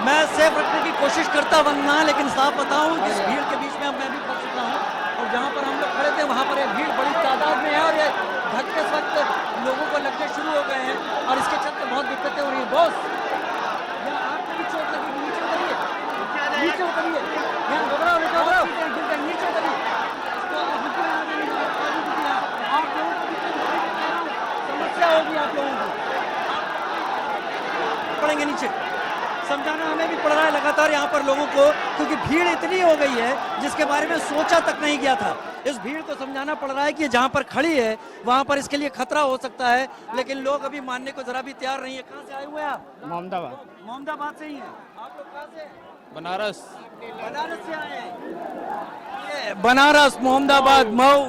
मैं सेफ रखने की कोशिश करता वरना, लेकिन साफ बताऊं कि इस भीड़ के बीच में अब मैं भी फंस चुका हूं। और जहां पर हम लोग खड़े थे वहां पर एक भीड़ बड़ी तादाद में है और ये धक्के इस वक्त लोगों को लगने शुरू हो गए हैं और इसके चलते बहुत दिक्कतें हो रही है। बॉस, यहाँ आपको भी चोट लगी, नीचे उतरिए, नीचे उतरिए, यहाँ घबराओ, नीचे उतरो, नीचे उतरिए। आप लोगों को समस्या होगी, आप लोगों को पड़ेंगे नीचे। समझाना हमें भी पड़ रहा है लगातार यहाँ पर लोगों को, क्योंकि भीड़ इतनी हो गई है जिसके बारे में सोचा तक नहीं गया था। इस भीड़ को समझाना पड़ रहा है कि जहाँ पर खड़ी है वहाँ पर इसके लिए खतरा हो सकता है, लेकिन लोग अभी मानने को जरा भी तैयार नहीं है। कहाँ से आए हुए हैं आप? मोहम्मदाबाद। मोहम्मदाबाद से ही हैं आप लोग? कहाँ से? बनारस। बनारस से आए हैं। बनारस, मोहम्मदाबाद, मऊ,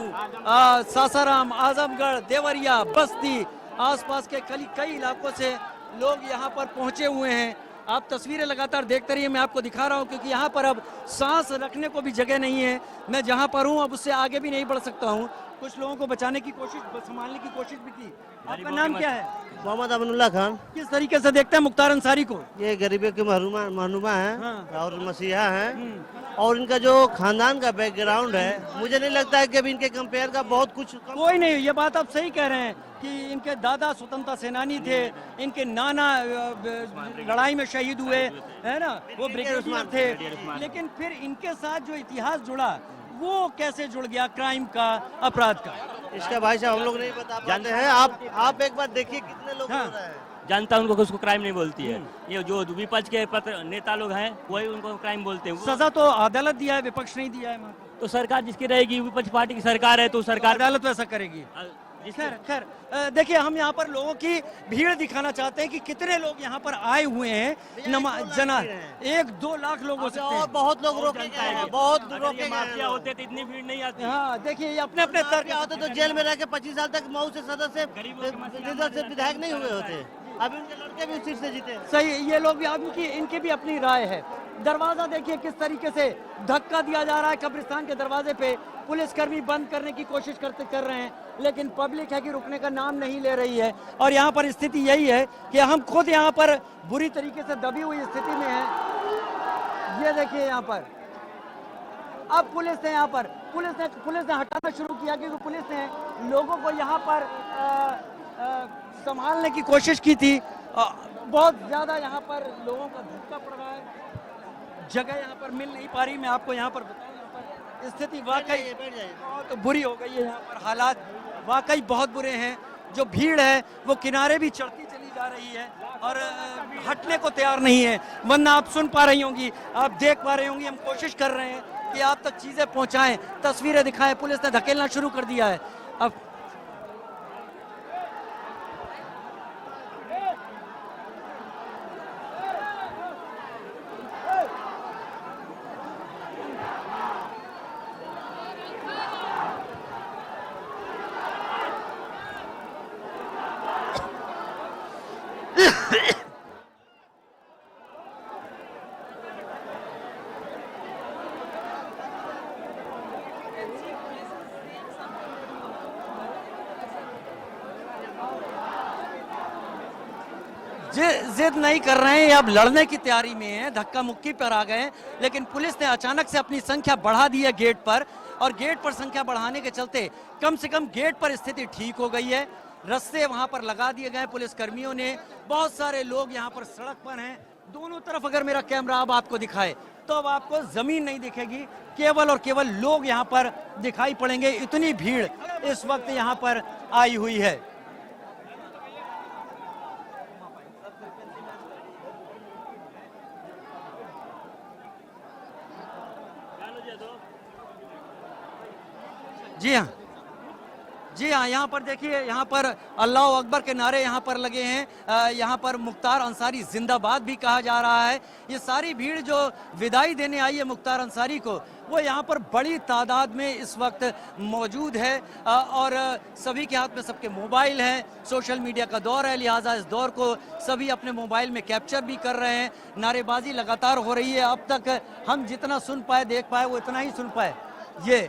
सासाराम, आजमगढ़, देवरिया, बस्ती, आसपास के कई इलाकों से लोग यहाँ पर पहुंचे हुए हैं। आप तस्वीरें लगातार देखते रहिए, मैं आपको दिखा रहा हूं, क्योंकि यहाँ पर अब सांस रखने को भी जगह नहीं है। मैं जहाँ पर हूँ अब उससे आगे भी नहीं बढ़ सकता हूँ। कुछ लोगों को बचाने की कोशिश, संभालने की कोशिश भी की। आपका नाम क्या है? मोहम्मद अमनुल्लाह खान। किस तरीके से देखते हैं मुख्तार अंसारी को? ये गरीबों के महनुमा हैं। हाँ। और मसीहा हैं। और इनका जो खानदान का बैकग्राउंड है, मुझे नहीं लगता है कि अभी इनके कंपेयर का बहुत कुछ कोई नहीं। ये बात आप सही कह रहे हैं कि इनके दादा स्वतंत्रता सेनानी थे, इनके नाना लड़ाई में शहीद हुए, है ना, वो ब्रिगेडियर थे। लेकिन फिर इनके साथ जो इतिहास जुड़ा वो कैसे जुड़ गया, क्राइम का, अपराध का? इसका भाई साहब हम लोग नहीं बता पाते हैं। आप एक बार देखिए कितने लोग हाँ। हो रहे हैं। जनता उनको उसको क्राइम नहीं बोलती है। ये जो विपक्ष के नेता लोग हैं वही उनको क्राइम बोलते हैं। सजा तो अदालत दिया है, विपक्ष नहीं दिया है। तो सरकार जिसकी रहेगी, विपक्ष पार्टी की सरकार है, तो सरकार अदालत वैसा करेगी। खैर देखिए, हम यहाँ पर लोगों की भीड़ दिखाना चाहते हैं कि कितने लोग यहाँ पर आए हुए हैं। जना 1-2 लाख लोग हो सकते हैं। और बहुत लोग रोके गए हैं, बहुत रोके गए माफिया हैं। होते तो इतनी भीड़ नहीं आती। हाँ देखिए, ये अपने अपने तर्क होते तो जेल में रह के 25 साल तक मऊ से सदस्य से विधायक नहीं हुए होते। अभी उनके लड़के भी उस सीट से जीते। सही, ये लोग भी इनकी भी अपनी राय है। दरवाजा देखिए किस तरीके से धक्का दिया जा रहा है। कब्रिस्तान के दरवाजे पे पुलिसकर्मी बंद करने की कोशिश कर रहे हैं, लेकिन पब्लिक है कि रुकने का नाम नहीं ले रही है। और यहाँ पर स्थिति यही है कि हम खुद यहाँ पर बुरी तरीके से दबी हुई स्थिति में हैं। ये देखिए यहाँ पर अब पुलिस ने हटाना शुरू किया, क्योंकि पुलिस ने लोगों को यहाँ पर संभालने की कोशिश की थी। बहुत ज्यादा यहाँ पर लोगों का धक्का पड़ रहा है, जगह यहाँ पर मिल नहीं पा रही। मैं आपको यहाँ पर बताऊं, यहाँ पर स्थिति वाकई बहुत बुरी हो गई है। यहाँ पर हालात वाकई बहुत बुरे हैं। जो भीड़ है वो किनारे भी चढ़ती चली जा रही है और हटने को तैयार नहीं है। वरना आप सुन पा रही होंगी, आप देख पा रही होंगी, हम कोशिश कर रहे हैं कि आप तक चीजें पहुंचाएं, तस्वीरें दिखाएं। पुलिस ने धकेलना शुरू कर दिया है। अब जिद नहीं कर रहे हैं, अब लड़ने की तैयारी में है, धक्का मुक्की पर आ गए। लेकिन पुलिस ने अचानक से अपनी संख्या बढ़ा दी है गेट पर, और गेट पर संख्या बढ़ाने के चलते कम से कम गेट पर स्थिति ठीक हो गई है। रस्ते वहां पर लगा दिए गए पुलिस कर्मियों ने। बहुत सारे लोग यहाँ पर सड़क पर हैं। दोनों तरफ अगर मेरा कैमरा अब आपको दिखाए तो अब आपको जमीन नहीं दिखेगी, केवल और केवल लोग यहाँ पर दिखाई पड़ेंगे। इतनी भीड़ इस वक्त यहाँ पर आई हुई है। जी हाँ, यहाँ पर देखिए, यहाँ पर अल्लाह अकबर के नारे यहाँ पर लगे हैं। यहाँ पर मुख्तार अंसारी जिंदाबाद भी कहा जा रहा है। ये सारी भीड़ जो विदाई देने आई है मुख्तार अंसारी को, वो यहाँ पर बड़ी तादाद में इस वक्त मौजूद है। और सभी के हाथ में सबके मोबाइल हैं। सोशल मीडिया का दौर है, लिहाजा इस दौर को सभी अपने मोबाइल में कैप्चर भी कर रहे हैं। नारेबाजी लगातार हो रही है। अब तक हम जितना सुन पाए, देख पाए, वो इतना ही सुन पाए। ये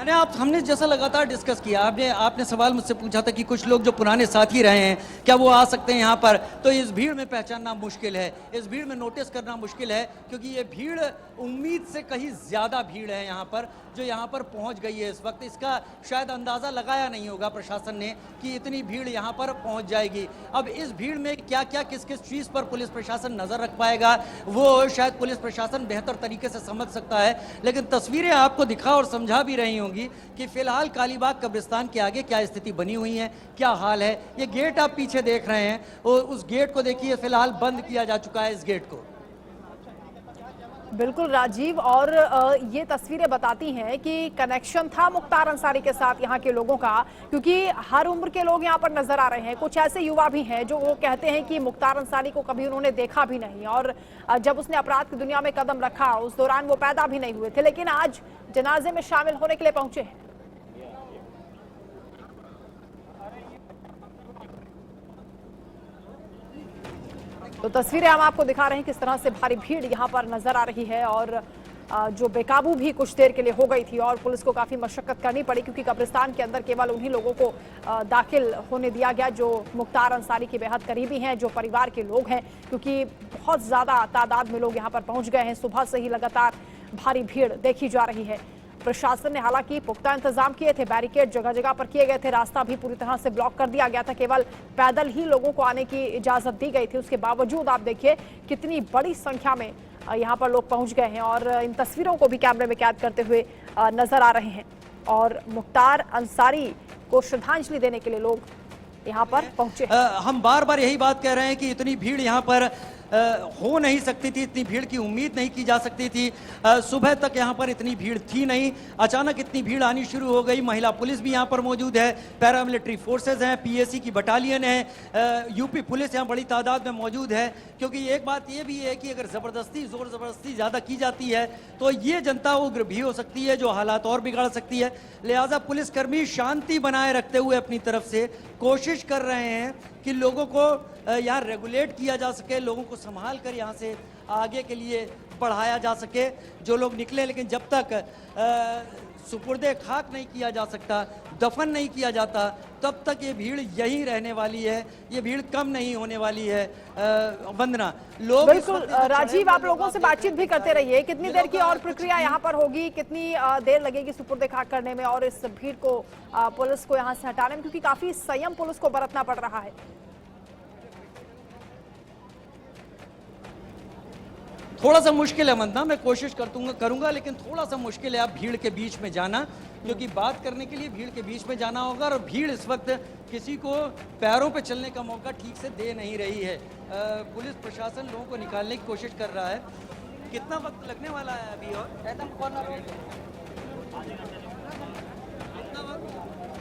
मैंने हमने जैसा लगातार डिस्कस किया, आपने सवाल मुझसे पूछा था कि कुछ लोग जो पुराने साथी रहे हैं क्या वो आ सकते हैं यहाँ पर, तो इस भीड़ में पहचानना मुश्किल है, इस भीड़ में नोटिस करना मुश्किल है, क्योंकि ये भीड़ उम्मीद से कहीं ज़्यादा भीड़ है यहाँ पर जो यहाँ पर पहुँच गई है इस वक्त। इसका शायद अंदाज़ा लगाया नहीं होगा प्रशासन ने कि इतनी भीड़ यहाँ पर पहुँच जाएगी। अब इस भीड़ में क्या क्या किस किस चीज़ पर पुलिस प्रशासन नज़र रख पाएगा वो शायद पुलिस प्रशासन बेहतर तरीके से समझ सकता है, लेकिन तस्वीरें आपको दिखा और समझा भी रही होंगी कि फिलहाल कालीबाग कब्रिस्तान के आगे क्या स्थिति बनी हुई है, क्या हाल है। ये गेट आप पीछे देख रहे हैं और उस गेट को देखिए, फिलहाल बंद किया जा चुका है इस गेट को। बिल्कुल राजीव, और ये तस्वीरें बताती हैं कि कनेक्शन था मुख्तार अंसारी के साथ यहाँ के लोगों का, क्योंकि हर उम्र के लोग यहाँ पर नजर आ रहे हैं। कुछ ऐसे युवा भी हैं जो वो कहते हैं कि मुख्तार अंसारी को कभी उन्होंने देखा भी नहीं, और जब उसने अपराध की दुनिया में कदम रखा उस दौरान वो पैदा भी नहीं हुए थे, लेकिन आज जनाजे में शामिल होने के लिए पहुंचे हैं। तो तस्वीरें हम आपको दिखा रहे हैं किस तरह से भारी भीड़ यहाँ पर नजर आ रही है, और जो बेकाबू भी कुछ देर के लिए हो गई थी और पुलिस को काफी मशक्कत करनी पड़ी, क्योंकि कब्रिस्तान के अंदर केवल उन्हीं लोगों को दाखिल होने दिया गया जो मुख्तार अंसारी के बेहद करीबी हैं, जो परिवार के लोग हैं, क्योंकि बहुत ज्यादा तादाद में लोग यहाँ पर पहुंच गए हैं। सुबह से ही लगातार भारी भीड़ देखी जा रही है। प्रशासन ने हालांकि पुख्ता इंतजाम किए थे, बैरिकेड जगह जगह पर किए गए थे, रास्ता भी पूरी तरह से ब्लॉक कर दिया गया था, केवल पैदल ही लोगों को आने की इजाजत दी गई थी। उसके बावजूद आप देखिए कितनी बड़ी संख्या में यहाँ पर लोग पहुंच गए हैं, और इन तस्वीरों को भी कैमरे में कैद करते हुए नजर आ रहे हैं। और मुख्तार अंसारी को श्रद्धांजलि देने के लिए लोग यहाँ पर पहुंचे। हम बार बार यही बात कह रहे हैं कि इतनी भीड़ यहाँ पर हो नहीं सकती थी, इतनी भीड़ की उम्मीद नहीं की जा सकती थी। सुबह तक यहाँ पर इतनी भीड़ थी नहीं, अचानक इतनी भीड़ आनी शुरू हो गई। महिला पुलिस भी यहाँ पर मौजूद है, पैरामिलिट्री फोर्सेज हैं, पीएसी की बटालियन है, यूपी पुलिस यहाँ बड़ी तादाद में मौजूद है। क्योंकि एक बात ये भी है कि अगर जोर जबरदस्ती ज़्यादा की जाती है तो ये जनता उग्र भी हो सकती है, जो हालात और बिगाड़ सकती है। लिहाजा पुलिसकर्मी शांति बनाए रखते हुए अपनी तरफ से कोशिश कर रहे हैं कि लोगों को यहाँ रेगुलेट किया जा सके, लोगों को संभाल कर यहाँ से आगे के लिए बढ़ाया जा सके जो लोग निकले। लेकिन जब तक सुपुर्दे खाक नहीं किया जा सकता, दफन नहीं किया जाता, तब तक ये भीड़ यही रहने वाली है, ये भीड़ कम नहीं होने वाली है। वंदना, लोग बिल्कुल राजीव, आप लोगों से बातचीत भी करते रहिए। कितनी देर की और प्रक्रिया यहाँ पर होगी, कितनी देर लगेगी सुपुर्दे खाक करने में और इस भीड़ को पुलिस को यहाँ से हटाने में, क्योंकि काफी संयम पुलिस को बरतना पड़ रहा है। थोड़ा सा मुश्किल है वंदना, मैं कोशिश करूंगा, लेकिन थोड़ा सा मुश्किल है आप भीड़ के बीच में जाना, क्योंकि बात करने के लिए भीड़ के बीच में जाना होगा, और भीड़ इस वक्त किसी को पैरों पे चलने का मौका ठीक से दे नहीं रही है। पुलिस प्रशासन लोगों को निकालने की कोशिश कर रहा है। कितना वक्त लगने वाला है अभी? और एकदम कॉर्नर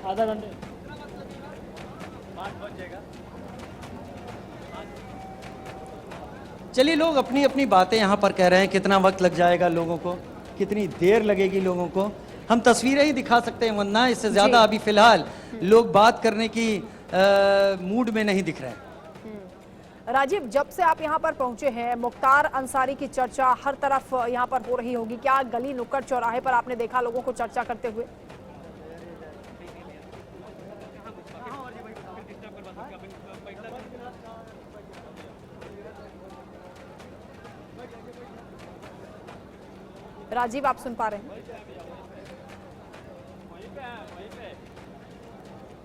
आधा घंटे चलिए, लोग अपनी अपनी बातें यहाँ पर कह रहे हैं, कितना वक्त लग जाएगा लोगों को, कितनी देर लगेगी लोगों को। हम तस्वीरें ही दिखा सकते हैं वरना इससे ज्यादा अभी फिलहाल लोग बात करने की मूड में नहीं दिख रहे हैं। राजीव, जब से आप यहाँ पर पहुंचे हैं, मुख्तार अंसारी की चर्चा हर तरफ यहाँ पर हो रही होगी, क्या गली नुक्कड़ चौराहे पर आपने देखा लोगों को चर्चा करते हुए? राजीव, आप सुन पा रहे हैं?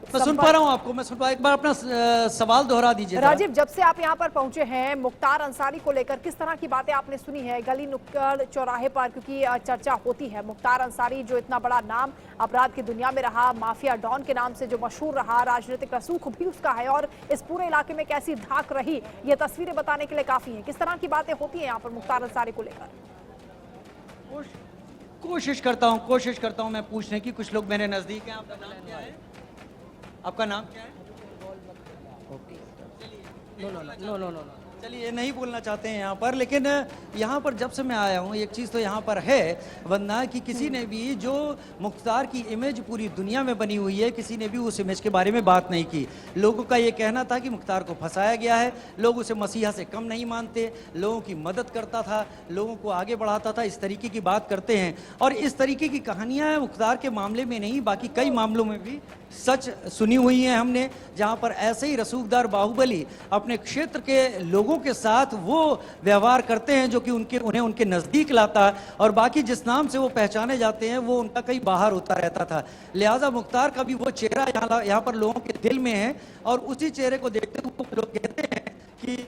मैं सुन पा रहा हूं आपको, मैं सुन पा। एक बार अपना सवाल दोहरा दीजिए राजीव। जब से आप यहाँ पर पहुंचे हैं, मुख्तार अंसारी को लेकर किस तरह की बातें आपने सुनी है गली नुक्कड़ चौराहे पर, क्योंकि चर्चा होती है मुख्तार अंसारी जो इतना बड़ा नाम अपराध की दुनिया में रहा, माफिया डॉन के नाम से जो मशहूर रहा, राजनीतिक रसूख भी उसका है, और इस पूरे इलाके में कैसी धाक रही, ये तस्वीरें बताने के लिए काफी है। किस तरह की बातें होती है यहाँ पर मुख्तार अंसारी को लेकर? कोशिश करता हूं मैं पूछने की। कुछ लोग मेरे नजदीक हैं। आपका नाम क्या है? आपका नाम क्या है? Okay. No. चलिए नहीं बोलना चाहते हैं यहाँ पर, लेकिन यहाँ पर जब से मैं आया हूँ एक चीज़ तो यहाँ पर है वंदना कि किसी ने भी जो मुख्तार की इमेज पूरी दुनिया में बनी हुई है, किसी ने भी उस इमेज के बारे में बात नहीं की। लोगों का ये कहना था कि मुख्तार को फंसाया गया है, लोग उसे मसीहा से कम नहीं मानते, लोगों की मदद करता था, लोगों को आगे बढ़ाता था, इस तरीके की बात करते हैं। और इस तरीके की कहानियाँ मुख्तार के मामले में नहीं, बाकी कई मामलों में भी सच सुनी हुई हैं हमने, जहां पर ऐसे ही रसूखदार बाहुबली अपने क्षेत्र के लोगों के साथ वो व्यवहार करते हैं जो कि उन्हें उनके नजदीक लाता है, और बाकी जिस नाम से वो पहचाने जाते हैं वो उनका कहीं बाहर होता रहता था। लिहाजा मुख्तार का भी वो चेहरा यहाँ पर लोगों के दिल में है, और उसी चेहरे को देखते हुए लोग कहते हैं कि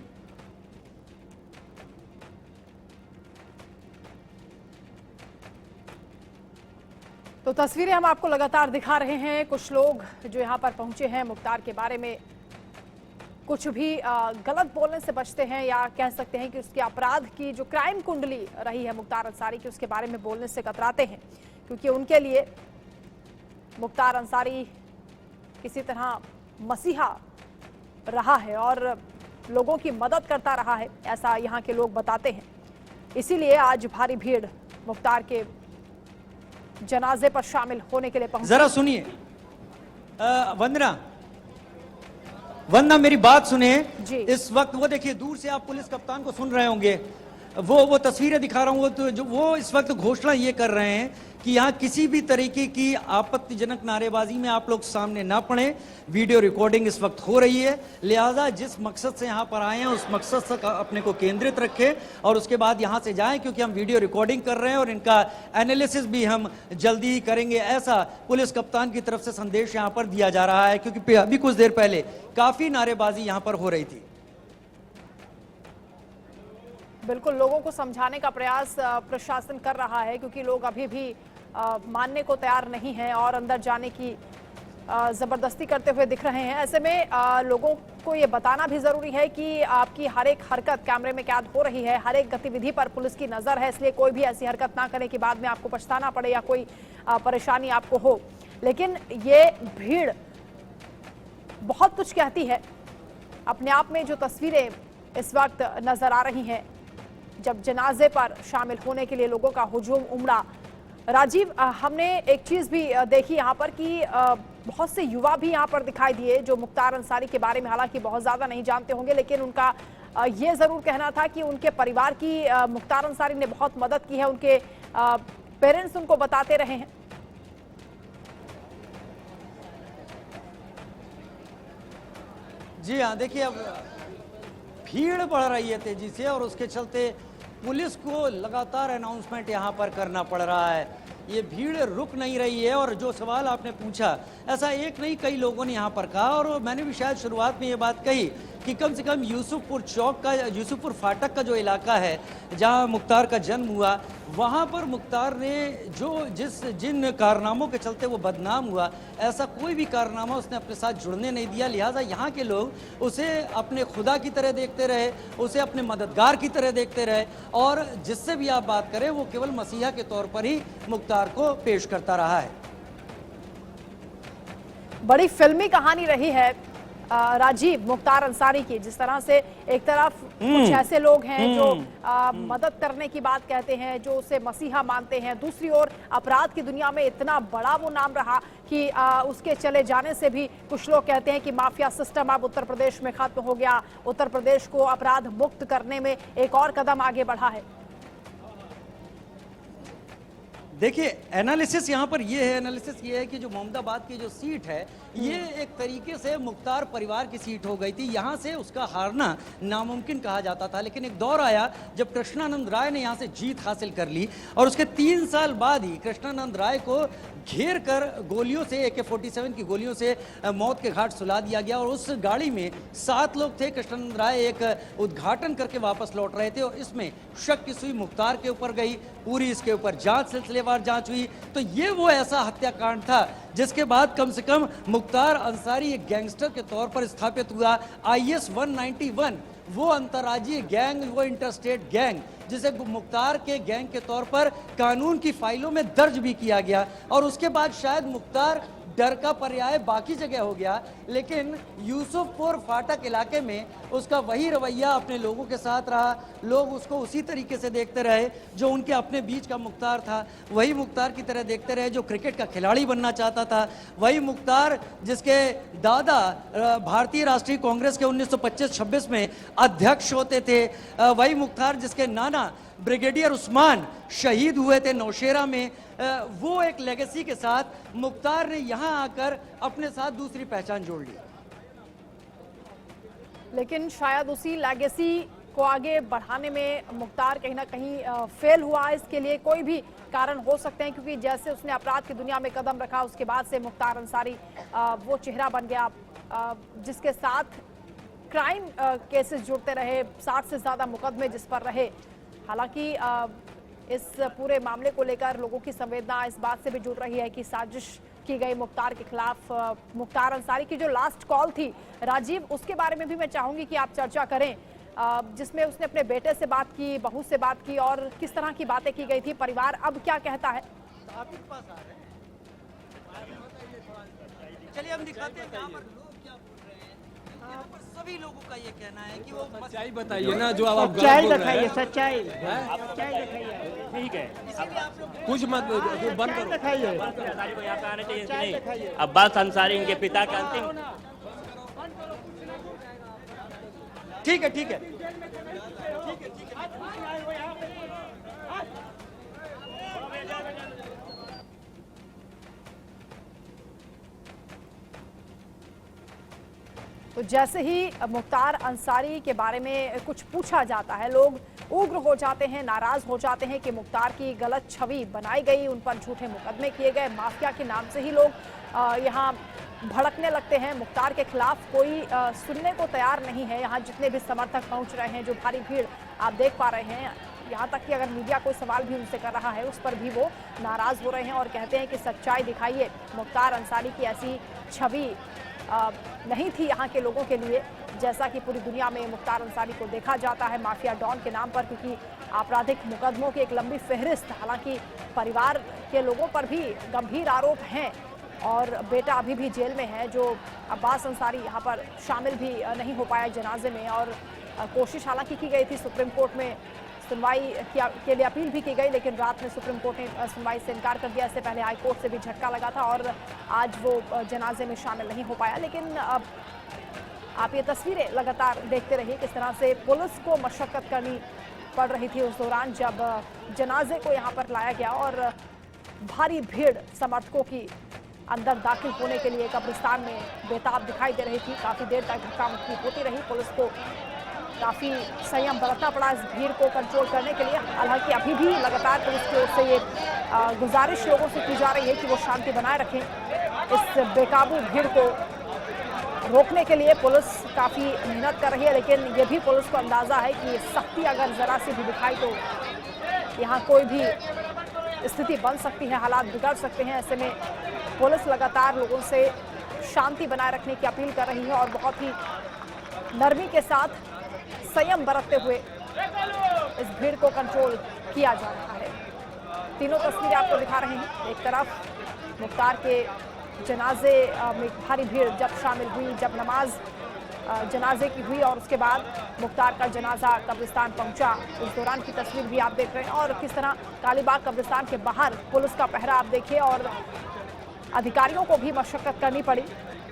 तो तस्वीरें हम आपको लगातार दिखा रहे हैं। कुछ लोग जो यहाँ पर पहुंचे हैं मुख्तार के बारे में कुछ भी गलत बोलने से बचते हैं, या कह सकते हैं कि उसके अपराध की जो क्राइम कुंडली रही है मुख्तार अंसारी की, उसके बारे में बोलने से कतराते हैं, क्योंकि उनके लिए मुख्तार अंसारी किसी तरह मसीहा रहा है और लोगों की मदद करता रहा है, ऐसा यहाँ के लोग बताते हैं। इसीलिए आज भारी भीड़ मुख्तार के जनाजे पर शामिल होने के लिए पहुंची। जरा सुनिए वंदना मेरी बात सुने जी। इस वक्त वो देखिए दूर से आप पुलिस कप्तान को सुन रहे होंगे, वो तस्वीरें दिखा रहा हूं, वो इस वक्त घोषणा ये कर रहे हैं कि यहाँ किसी भी तरीके की आपत्तिजनक नारेबाजी में आप लोग सामने ना पड़े। वीडियो रिकॉर्डिंग इस वक्त हो रही है, लिहाजा जिस मकसद से यहाँ पर आए हैं उस मकसद तक अपने को केंद्रित रखें और उसके बाद यहाँ से जाएं, क्योंकि हम वीडियो रिकॉर्डिंग कर रहे हैं और इनका एनालिसिस भी हम जल्दी ही करेंगे, ऐसा पुलिस कप्तान की तरफ से संदेश यहाँ पर दिया जा रहा है। क्योंकि अभी कुछ देर पहले काफी नारेबाजी यहाँ पर हो रही थी। बिल्कुल लोगों को समझाने का प्रयास प्रशासन कर रहा है, क्योंकि लोग अभी भी मानने को तैयार नहीं हैं और अंदर जाने की जबरदस्ती करते हुए दिख रहे हैं। ऐसे में लोगों को ये बताना भी जरूरी है कि आपकी हर एक हरकत कैमरे में कैद हो रही है, हर एक गतिविधि पर पुलिस की नजर है, इसलिए कोई भी ऐसी हरकत ना करें कि बाद में आपको पछताना पड़े या कोई परेशानी आपको हो। लेकिन ये भीड़ बहुत कुछ कहती है। अपने आप में जो तस्वीरें इस वक्त नजर आ रही हैं, जब जनाजे पर शामिल होने के लिए लोगों का हुजूम उमड़ा। राजीव, हमने एक चीज भी देखी यहाँ पर कि बहुत से युवा भी यहाँ पर दिखाई दिए जो मुख्तार अंसारी के बारे में हालांकि बहुत ज्यादा नहीं जानते होंगे, लेकिन उनका ये जरूर कहना था कि उनके परिवार की मुख्तार अंसारी ने बहुत मदद की है, उनके पेरेंट्स उनको बताते रहे हैं। जी हाँ, देखिए अब भीड़ बढ़ रही है तेजी से और उसके चलते पुलिस को लगातार अनाउंसमेंट यहाँ पर करना पड़ रहा है। ये भीड़ रुक नहीं रही है और जो सवाल आपने पूछा, ऐसा एक नहीं कई लोगों ने यहाँ पर कहा, और मैंने भी शायद शुरुआत में ये बात कही कि कम से कम यूसुफपुर चौक का, यूसुफपुर फाटक का जो इलाका है जहाँ मुख्तार का जन्म हुआ, वहाँ पर मुख्तार ने जिन कारनामों के चलते वो बदनाम हुआ, ऐसा कोई भी कारनामा उसने अपने साथ जुड़ने नहीं दिया। लिहाजा यहाँ के लोग उसे अपने खुदा की तरह देखते रहे, उसे अपने मददगार की तरह देखते रहे, और जिससे भी आप बात करें वो केवल मसीहा के तौर पर ही मुख्तार को पेश करता रहा है। बड़ी फिल्मी कहानी रही है राजीव मुख्तार अंसारी की, जिस तरह से एक तरफ कुछ ऐसे लोग हैं जो मदद करने की बात कहते हैं, जो उसे मसीहा मानते हैं, दूसरी ओर अपराध की दुनिया में इतना बड़ा वो नाम रहा कि उसके चले जाने से भी कुछ लोग कहते हैं कि माफिया सिस्टम अब उत्तर प्रदेश में खत्म हो गया, उत्तर प्रदेश को अपराध मुक्त करने में एक और कदम आगे बढ़ा है। देखिए एनालिसिस यहाँ पर ये है, एनालिसिस ये है कि जो मोहम्मदाबाद की जो सीट है ये एक तरीके से मुख्तार परिवार की सीट हो गई थी, यहाँ से उसका हारना नामुमकिन कहा जाता था। लेकिन एक दौर आया जब कृष्णानंद राय ने यहाँ से जीत हासिल कर ली और उसके 3 साल बाद ही कृष्णानंद राय को घेर कर गोलियों से, AK-47 की गोलियों से मौत के घाट सुला दिया गया। और उस गाड़ी में 7 लोग थे। कृष्णानंद राय एक उद्घाटन करके वापस लौट रहे थे और इसमें शक की सुई मुख्तार के ऊपर गई, पूरी इसके ऊपर जांच, सिलसिलेवार जांच हुई। तो ये वो ऐसा हत्याकांड था जिसके बाद कम से कम मुख्तार अंसारी एक गैंगस्टर के तौर पर स्थापित हुआ। IS 191 वो अंतर्राज्यीय गैंग, वो इंटरस्टेट गैंग जिसे मुख्तार के गैंग के तौर पर कानून की फाइलों में दर्ज भी किया गया। और उसके बाद शायद मुख्तार डर का पर्याय बाकी जगह हो गया, लेकिन यूसुफपुर फाटक इलाके में उसका वही रवैया अपने लोगों के साथ रहा। लोग उसको उसी तरीके से देखते रहे जो उनके अपने बीच का मुख्तार था, वही मुख्तार की तरह देखते रहे जो क्रिकेट का खिलाड़ी बनना चाहता था, वही मुख्तार जिसके दादा भारतीय राष्ट्रीय कांग्रेस के 1925-26 में अध्यक्ष होते थे, वही मुख्तार जिसके नाना ब्रिगेडियर उस्मान शहीद हुए थे नौशेरा में। वो एक लेगेसी के साथ मुख्तार ने यहां आकर अपने साथ दूसरी पहचान जोड़ ली। लेकिन शायद उसी लेगेसी को आगे बढ़ाने में मुख्तार कहीं ना कहीं फेल हुआ। इसके लिए कोई भी कारण हो सकते हैं, क्योंकि जैसे उसने अपराध की दुनिया में कदम रखा उसके बाद से मुख्तार अंसारी वो चेहरा बन गया जिसके साथ क्राइम केसेस जुड़ते रहे, 60 से ज्यादा मुकदमे जिस पर रहे। हालांकि इस पूरे मामले को लेकर लोगों की संवेदना इस बात से भी जुड़ रही है कि साजिश की गई मुख्तार के खिलाफ। मुख्तार अंसारी की जो लास्ट कॉल थी राजीव, उसके बारे में भी मैं चाहूंगी कि आप चर्चा करें, जिसमें उसने अपने बेटे से बात की, बहू से बात की और किस तरह की बातें की गई थी। परिवार अब क्या कहता है? चलिए हम दिखाते हैं यहाँ पर लोग क्या बोल रहे हैं। यहाँ पर सभी लोगों का ये कहना है कि वो सच्चाई बताइए ना, जो आप सच्चाई दिखाइए, सच्चाई दिखाइए, ठीक है, कुछ मत बंद करो। दिखाइए। अंसारी को यहाँ पे आना चाहिए कि नहीं? अब्बास अंसारी इनके पिता का अंतिम। ठीक है, ठीक है। तो जैसे ही मुख्तार अंसारी के बारे में कुछ पूछा जाता है, लोग उग्र हो जाते हैं, नाराज हो जाते हैं कि मुख्तार की गलत छवि बनाई गई, उन पर झूठे मुकदमे किए गए, माफिया के नाम से ही लोग यहाँ भड़कने लगते हैं। मुख्तार के खिलाफ कोई सुनने को तैयार नहीं है। यहाँ जितने भी समर्थक पहुंच रहे हैं, जो भारी भीड़ आप देख पा रहे हैं, यहाँ तक कि अगर मीडिया कोई सवाल भी उनसे कर रहा है उस पर भी वो नाराज हो रहे हैं और कहते हैं कि सच्चाई दिखाइए। मुख्तार अंसारी की ऐसी छवि नहीं थी यहाँ के लोगों के लिए, जैसा कि पूरी दुनिया में मुख्तार अंसारी को देखा जाता है माफिया डॉन के नाम पर, क्योंकि आपराधिक मुकदमों की एक लंबी फहरिस्त। हालांकि परिवार के लोगों पर भी गंभीर आरोप हैं और बेटा अभी भी जेल में है। जो अब्बास अंसारी यहाँ पर शामिल भी नहीं हो पाया जनाजे में, और कोशिश हालांकि की गई थी सुप्रीम कोर्ट में सुनवाई के लिए अपील भी की गई, लेकिन रात में सुप्रीम कोर्ट ने सुनवाई से इनकार कर दिया। इससे पहले हाई कोर्ट से भी झटका लगा था और आज वो जनाजे में शामिल नहीं हो पाया। लेकिन अब आप ये तस्वीरें लगातार देखते रहिए किस तरह से पुलिस को मशक्कत करनी पड़ रही थी उस दौरान जब जनाजे को यहाँ पर लाया गया और भारी भीड़ समर्थकों की अंदर दाखिल होने के लिए कब्रिस्तान में बेताब दिखाई दे रही थी। काफी देर तक धक्का मुक्की होती रही, पुलिस को काफी संयम बरतना पड़ा इस भीड़ को कंट्रोल करने के लिए। हालांकि अभी भी लगातार पुलिस की ओर से ये गुजारिश लोगों से की जा रही है कि वो शांति बनाए रखें। इस बेकाबू भीड़ को रोकने के लिए पुलिस काफी मेहनत कर रही है, लेकिन ये भी पुलिस को अंदाजा है कि सख्ती अगर जरा सी भी दिखाई तो यहाँ कोई भी स्थिति बन सकती है, हालात बिगड़ सकते हैं। ऐसे में पुलिस लगातार लोगों से शांति बनाए रखने की अपील कर रही है और बहुत ही नरमी के साथ संयम बरतते हुए इस भीड़ को कंट्रोल किया जा रहा है। तीनों तस्वीरें आपको दिखा रहे हैं। एक तरफ मुख्तार के जनाजे में भारी भीड़ जब शामिल हुई, जब नमाज जनाजे की हुई और उसके बाद मुख्तार का जनाजा कब्रिस्तान पहुंचा, उस दौरान की तस्वीर भी आप देख रहे हैं। और किस तरह कालीबाग कब्रिस्तान के बाहर पुलिस का पहरा आप देखिए और अधिकारियों को भी मशक्कत करनी पड़ी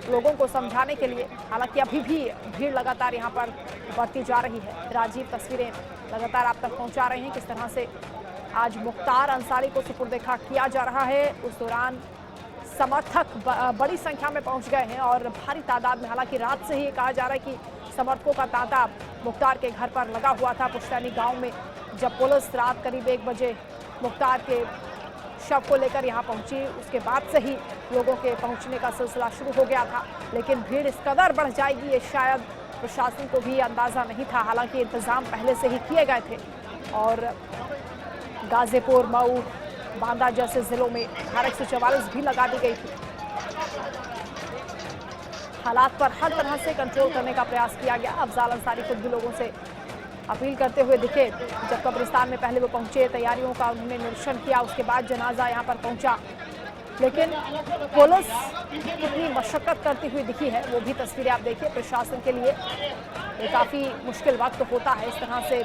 लोगों को समझाने के लिए। हालांकि अभी भी भीड़ लगातार यहाँ पर बढ़ती जा रही है। राजीव तस्वीरें लगातार आप तक पहुंचा रहे हैं किस तरह से आज मुख्तार अंसारी को सुपुर्द-ए-खाक किया जा रहा है। उस दौरान समर्थक बड़ी संख्या में पहुंच गए हैं और भारी तादाद में, हालांकि रात से ही ये कहा जा रहा है कि समर्थकों का तांता मुख्तार के घर पर लगा हुआ था पुश्तैनी गांव में। जब पुलिस रात करीब 1 बजे मुख्तार के शव को लेकर यहाँ पहुंची, उसके बाद से ही लोगों के पहुंचने का सिलसिला शुरू हो गया था। लेकिन भीड़ इस कदर बढ़ जाएगी ये शायद प्रशासन को भी अंदाजा नहीं था। हालांकि इंतजाम पहले से ही किए गए थे और गाजीपुर, मऊ, बांदा जैसे जिलों में धारा 144 भी लगा दी गई थी। हालात पर हर तरह से कंट्रोल करने का प्रयास किया गया। अफजाल अंसारी खुद भी लोगों से अपील करते हुए दिखे। जब कब्रिस्तान में पहले वो पहुंचे, तैयारियों का उन्होंने निरीक्षण किया, उसके बाद जनाजा यहाँ पर पहुंचा। लेकिन पुलिस कितनी मशक्कत करती हुई दिखी है वो भी तस्वीरें आप देखिए। प्रशासन के लिए ये काफी मुश्किल वक्त होता है इस तरह से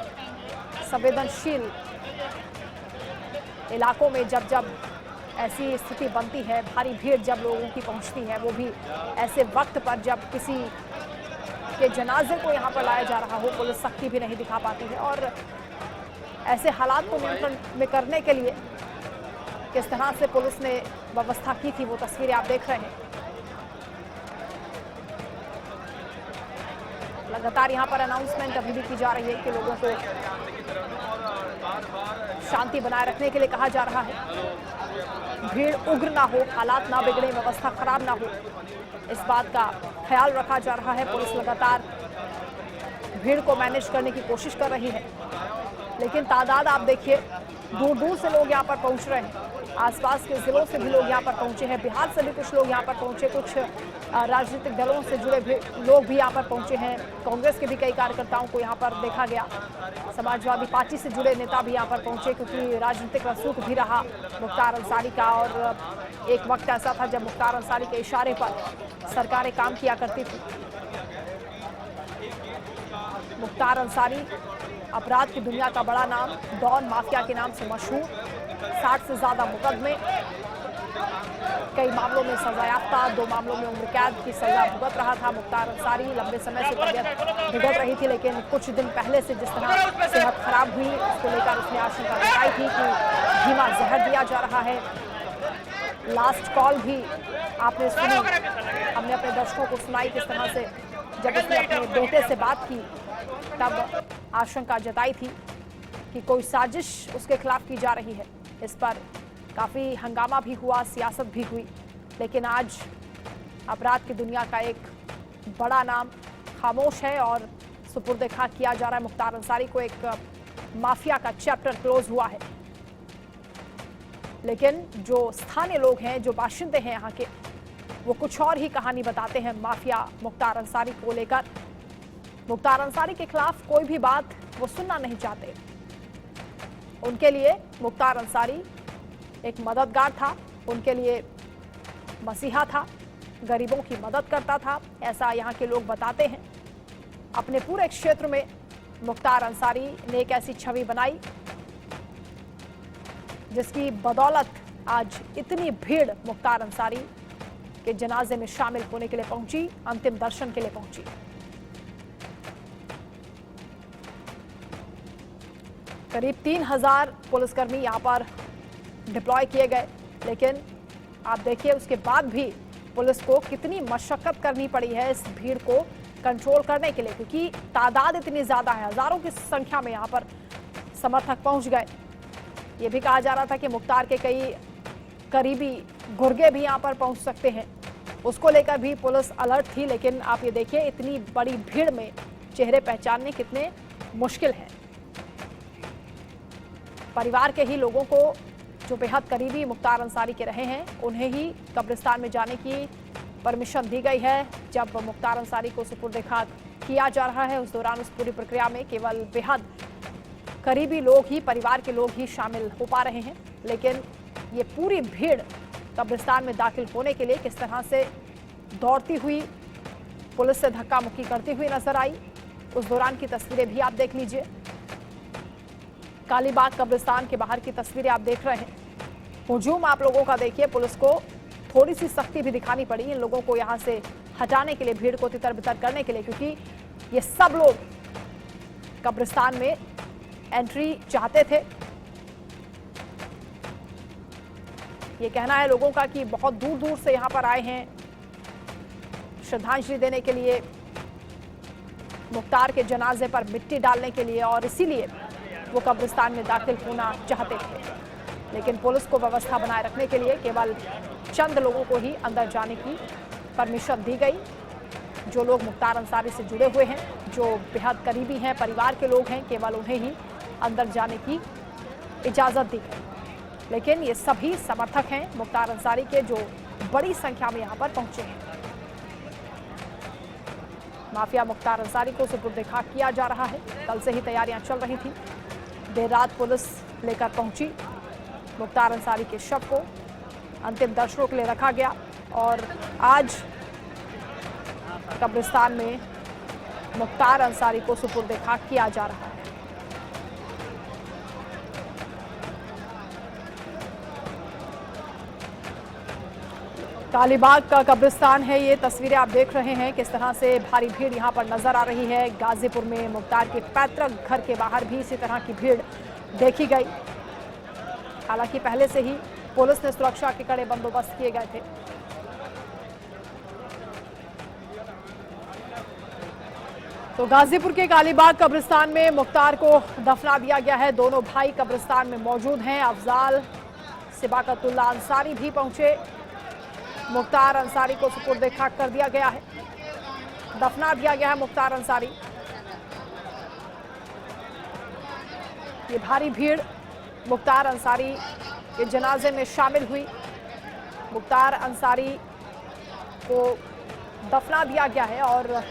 संवेदनशील इलाकों में जब ऐसी स्थिति बनती है, भारी भीड़ जब लोगों की पहुंचती है, वो भी ऐसे वक्त पर जब किसी के जनाजे को यहाँ पर लाया जा रहा हो, पुलिस सख्ती भी नहीं दिखा पाती है। और ऐसे हालात को नियंत्रण में करने के लिए किस तरह से पुलिस ने व्यवस्था की थी वो तस्वीरें आप देख रहे हैं। लगातार यहाँ पर अनाउंसमेंट अभी भी की जा रही है कि लोगों को शांति बनाए रखने के लिए कहा जा रहा है, भीड़ उग्र ना हो, हालात ना बिगड़े, व्यवस्था खराब ना हो, इस बात का ख्याल रखा जा रहा है। पुलिस लगातार भीड़ को मैनेज करने की कोशिश कर रही है, लेकिन तादाद आप देखिए, दूर दूर से लोग यहाँ पर पहुंच रहे हैं, आसपास के जिलों से भी लोग यहाँ पर पहुंचे हैं, बिहार से भी कुछ लोग यहाँ पर पहुंचे, कुछ राजनीतिक दलों से जुड़े लोग भी यहाँ पर पहुंचे हैं, कांग्रेस के भी कई कार्यकर्ताओं को यहाँ पर देखा गया, समाजवादी पार्टी से जुड़े नेता भी यहाँ पर पहुंचे, क्योंकि राजनीतिक रसूख भी रहा मुख्तार अंसारी का। और एक वक्त ऐसा था जब मुख्तार अंसारी के इशारे पर सरकारें काम किया करती थी। मुख्तार अंसारी अपराध की दुनिया का बड़ा नाम, डॉन माफिया के नाम से मशहूर, 60 से ज्यादा मुकदमे, कई मामलों में सजायाफ्ता, 2 मामलों में उम्र कैद की सजा भुगत रहा था मुख्तार अंसारी। लंबे समय से तबीयत बिगड़ रही थी, लेकिन कुछ दिन पहले से जिस तरह सेहत खराब हुई उसको लेकर उसने आशंका जताई थी कि धीमा जहर दिया जा रहा है। लास्ट कॉल भी आपने सुनी, हमने अपने दर्शकों को सुनाई किस तरह से जब उसने अपने बेटे से बात की तब आशंका जताई थी कि कोई साजिश उसके खिलाफ की जा रही है। इस पर काफी हंगामा भी हुआ, सियासत भी हुई, लेकिन आज अपराध की दुनिया का एक बड़ा नाम खामोश है और सुपुर्द खाक किया जा रहा है मुख्तार अंसारी को। एक माफिया का चैप्टर क्लोज हुआ है, लेकिन जो स्थानीय लोग हैं, जो बाशिंदे हैं यहाँ के, वो कुछ और ही कहानी बताते हैं माफिया मुख्तार अंसारी को लेकर। मुख्तार अंसारी के खिलाफ कोई भी बात वो सुनना नहीं चाहते। उनके लिए मुख्तार अंसारी एक मददगार था, उनके लिए मसीहा था, गरीबों की मदद करता था, ऐसा यहाँ के लोग बताते हैं। अपने पूरे क्षेत्र में मुख्तार अंसारी ने एक ऐसी छवि बनाई जिसकी बदौलत आज इतनी भीड़ मुख्तार अंसारी के जनाजे में शामिल होने के लिए पहुंची, अंतिम दर्शन के लिए पहुंची। करीब 3000 पुलिसकर्मी यहाँ पर डिप्लॉय किए गए, लेकिन आप देखिए उसके बाद भी पुलिस को कितनी मशक्कत करनी पड़ी है इस भीड़ को कंट्रोल करने के लिए, क्योंकि तादाद इतनी ज्यादा है, हजारों की संख्या में यहाँ पर समर्थक पहुंच गए। ये भी कहा जा रहा था कि मुख्तार के कई करीबी गुर्गे भी यहाँ पर पहुंच सकते हैं, उसको लेकर भी पुलिस अलर्ट थी। लेकिन आप ये देखिए इतनी बड़ी भीड़ में चेहरे पहचानने कितने मुश्किल हैं। परिवार के ही लोगों को जो बेहद करीबी मुख्तार अंसारी के रहे हैं, उन्हें ही कब्रिस्तान में जाने की परमिशन दी गई है। जब मुख्तार अंसारी को सुपुर्द खाक किया जा रहा है, उस दौरान उस पूरी प्रक्रिया में केवल बेहद करीबी लोग ही, परिवार के लोग ही शामिल हो पा रहे हैं। लेकिन ये पूरी भीड़ कब्रिस्तान में दाखिल होने के लिए किस तरह से दौड़ती हुई पुलिस से धक्का मुक्की करती हुई नजर आई, उस दौरान की तस्वीरें भी आप देख लीजिए। कालीबाग कब्रिस्तान के बाहर की तस्वीरें आप देख रहे हैं। हुजूम आप लोगों का देखिए, पुलिस को थोड़ी सी सख्ती भी दिखानी पड़ी इन लोगों को यहां से हटाने के लिए, भीड़ को तितर बितर करने के लिए, क्योंकि ये सब लोग कब्रिस्तान में एंट्री चाहते थे। ये कहना है लोगों का कि बहुत दूर दूर से यहां पर आए हैं श्रद्धांजलि देने के लिए, मुख्तार के जनाजे पर मिट्टी डालने के लिए, और इसीलिए वो कब्रिस्तान में दाखिल होना चाहते थे। लेकिन पुलिस को व्यवस्था बनाए रखने के लिए केवल चंद लोगों को ही अंदर जाने की परमिशन दी गई। जो लोग मुख्तार अंसारी से जुड़े हुए हैं, जो बेहद करीबी हैं, परिवार के लोग हैं, केवल उन्हें ही अंदर जाने की इजाजत दी गई। लेकिन ये सभी समर्थक हैं मुख्तार अंसारी के, जो बड़ी संख्या में यहाँ पर पहुंचे हैं। माफिया मुख्तार अंसारी को सुपुर्द खाक किया जा रहा है। कल से ही तैयारियां चल रही थी। देर रात पुलिस लेकर पहुंची मुख्तार अंसारी के शव को। अंतिम दर्शनों के लिए रखा गया और आज कब्रिस्तान में मुख्तार अंसारी को सुपुर्द खाक किया जा रहा है। कालीबाग का कब्रिस्तान है ये, तस्वीरें आप देख रहे हैं किस तरह से भारी भीड़ यहां पर नजर आ रही है। गाजीपुर में मुख्तार के पैतृक घर के बाहर भी इसी तरह की भीड़ देखी गई। हालांकि पहले से ही पुलिस ने सुरक्षा के कड़े बंदोबस्त किए गए थे। तो गाजीपुर के कालीबाग कब्रिस्तान में मुख्तार को दफना दिया गया है। दोनों भाई कब्रिस्तान में मौजूद हैं। अफजाल सिबाकतुल्ला अंसारी भी पहुंचे। मुख्तार अंसारी को सुपुर्द खाक कर दिया गया है, दफना दिया गया है मुख्तार अंसारी। ये भारी भीड़ मुख्तार अंसारी के जनाजे में शामिल हुई। मुख्तार अंसारी को दफना दिया गया है और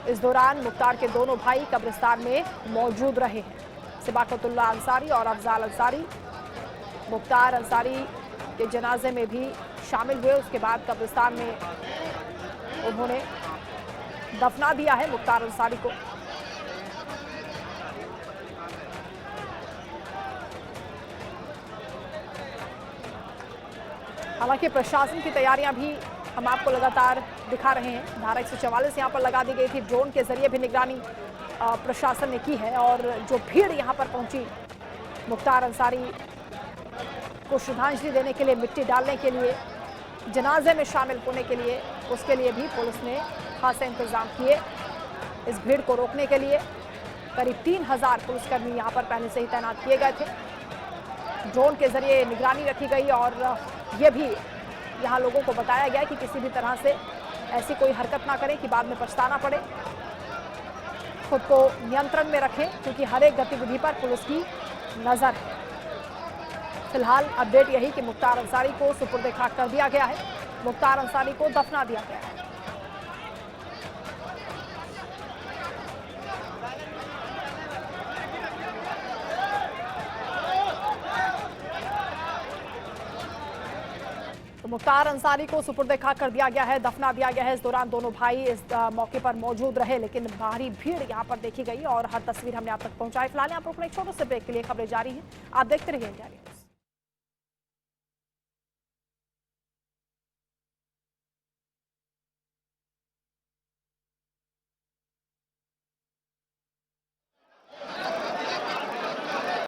इस दौरान मुख्तार के दोनों भाई कब्रिस्तान में मौजूद रहे हैं। सिबाकतुल्ला अंसारी और अफजाल अंसारी मुख्तार अंसारी के जनाजे में भी शामिल हुए। उसके बाद कब्रिस्तान में उन्होंने दफना दिया है मुख्तार अंसारी को। हालांकि प्रशासन की तैयारियां भी हम आपको लगातार दिखा रहे हैं। धारा 144 यहां पर लगा दी गई थी। ड्रोन के जरिए भी निगरानी प्रशासन ने की है और जो भीड़ यहां पर पहुंची मुख्तार अंसारी को श्रद्धांजलि देने के लिए, मिट्टी डालने के लिए, जनाजे में शामिल होने के लिए, उसके लिए भी पुलिस ने खासे इंतजाम किए। इस भीड़ को रोकने के लिए करीब 3000 पुलिसकर्मी यहां पर पहले से ही तैनात किए गए थे। ड्रोन के जरिए निगरानी रखी गई और ये भी यहाँ लोगों को बताया गया कि किसी भी तरह से ऐसी कोई हरकत ना करें कि बाद में पछताना पड़े। खुद को नियंत्रण में रखें क्योंकि हर एक गतिविधि पर पुलिस की नजर है। फिलहाल अपडेट यही कि मुख्तार अंसारी को सुपुर्द खाक कर दिया गया है। मुख्तार अंसारी को दफना दिया गया है। तो मुख्तार अंसारी को सुपुर्द खाक कर दिया गया है, दफना दिया गया है। इस दौरान दोनों भाई इस मौके पर मौजूद रहे, लेकिन भारी भीड़ यहां पर देखी गई और हर तस्वीर हमने आप तक पहुंचाई। फिलहाल यहाँ पर एक छोटे से ब्रेक के लिए खबरें जारी हैं। आप देखते रहिए इंडिया न्यूज़।